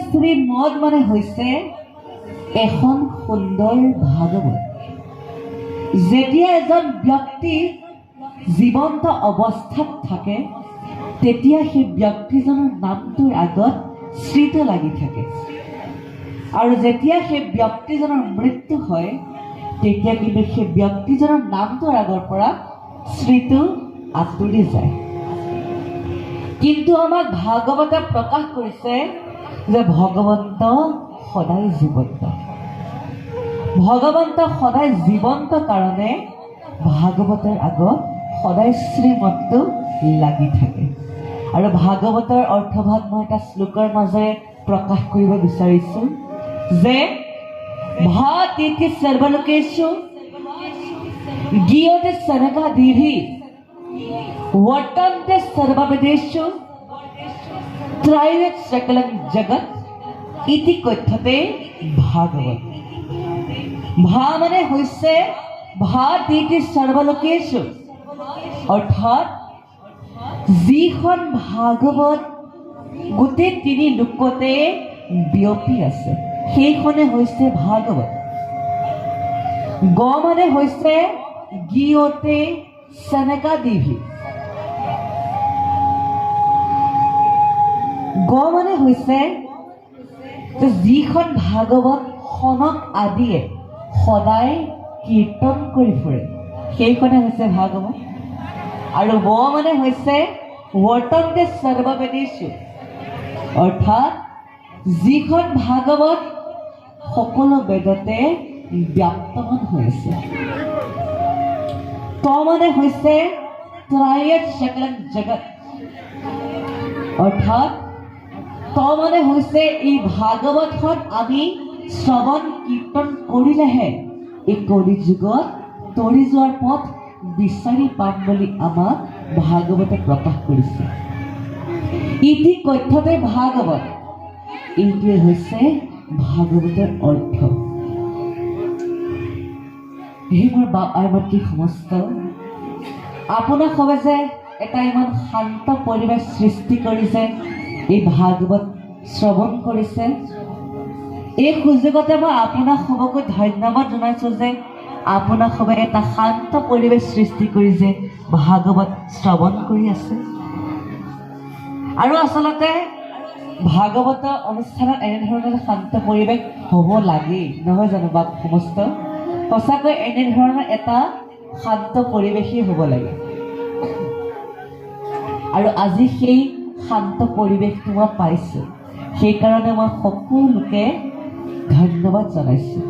শ্ৰীমদ মানে হৈছে এখন সুন্দৰ ভাগৱত। যেতিয়া এজন ব্যক্তি জীৱন্ত অৱস্থাত থাকে তেতিয়া সেই ব্যক্তিজনৰ নামটোৰ আগত শ্ৰীটো লাগি থাকে, আৰু যেতিয়া সেই ব্যক্তিজনৰ মৃত্যু হয় তেতিয়া কিন্তু সেই ব্যক্তিজনৰ নামটোৰ আগৰ পৰা শ্ৰীটো আঁতৰি যায়। কিন্তু আমাক ভাগৱতে প্ৰকাশ কৰিছে যে ভগৱন্ত সদায় জীৱন্ত। ভগৱন্ত সদায় জীৱন্ত কাৰণে ভাগৱতৰ আগত সদায় শ্ৰীমতটো লাগি থাকে। আৰু ভাগৱতৰ অৰ্থভাগ মই এটা শ্লোকৰ মাজেৰে প্ৰকাশ কৰিব বিচাৰিছোঁ যে ভাতিতি সৰ্বলোকেষু গীয়তে সনকাদিভি वर्तन्ते सर्ववेदेषु त्रैवेद सकलं जगत इति कथ्यते भागवत। भा মানে হৈছে ভাতিতি সৰ্বলোকেষু, অৰ্থাৎ যিখন ভাগৱত গোটেই তিনি লোকতে বিয়পি আছে সেইখনে হৈছে ভাগৱত। গ মানে হৈছে গীয়তে সনকাদিভি। গ মানে হৈছে যে যিখন ভাগৱত সনক আদিয়ে সদায় কীৰ্তন কৰি ফুৰে সেইখনে হৈছে ভাগৱত। আৰু ব মানে হৈছে वर्तन्ते सर्ववेदेषु, অৰ্থাৎ যিখন ভাগৱত সকলো বেদতে ব্যাপ্তমান হৈ আছে। ত মানে হৈছে ত্ৰয়ত সকলং জগত, অৰ্থাৎ ত মানে হৈছে এই ভাগৱতখন আমি শ্ৰৱণ কীৰ্তন কৰিলেহে এই কলি যুগত তৰি যোৱাৰ পথ বিচাৰি পাম বুলি আমাক ভাগৱতে প্ৰকাশ কৰিছে। ইতি কথ্যতে ভাগৱত, এইটোৱে হৈছে ভাগৱতৰ অৰ্থ। হে মোৰ মাতৃ সমস্ত, আপোনাক সবে যে এটা ইমান শান্ত পৰিৱেশ সৃষ্টি কৰিছে, এই ভাগৱত শ্ৰৱণ কৰিছে, এই সুযোগতে মই আপোনাক সবকৈ ধন্যবাদ জনাইছোঁ যে আপোনাক সবে এটা শান্ত পৰিৱেশ সৃষ্টি কৰিছে, ভাগৱত শ্ৰৱণ কৰি আছে। আৰু আচলতে ভাগৱত অনুষ্ঠানত এনেধৰণৰ শান্ত পৰিৱেশ হ'ব লাগেই, নহয় জানো বা সমস্ত? সঁচাকৈ এনেধৰণৰ এটা শান্ত পৰিৱেশেই হ'ব লাগে। আৰু আজি সেই শান্ত পৰিৱেশটো মই পাইছোঁ, সেইকাৰণে মই সকলোকে ধন্যবাদ জনাইছোঁ।